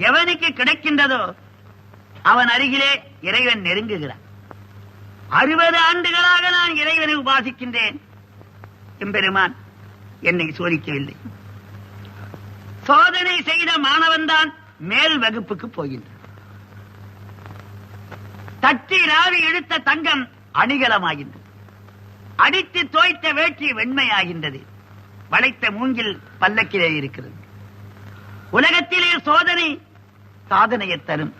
எவனுக்கு கிடைக்கின்றதோ அவன் அருகிலே இறைவன் நெருங்குகிறான். 60 ஆண்டுகளாக நான் இறைவனை உபாசிக்கின்றேன். எம்பெருமான் என்னை சோதிக்கவில்லை. சோதனை செய்த மாணவன் தான் மேல் வகுப்புக்கு போகின்றான். தட்டி ராவி எடுத்த தங்கம் அணிகலமாகின்றது. அடித்து தோய்த்த வேட்சி வெண்மையாகின்றது. வளைத்த மூங்கில் பல்லக்கிலே இருக்கிறது. உலகத்திலே சோதனை சாதனையை தரும்.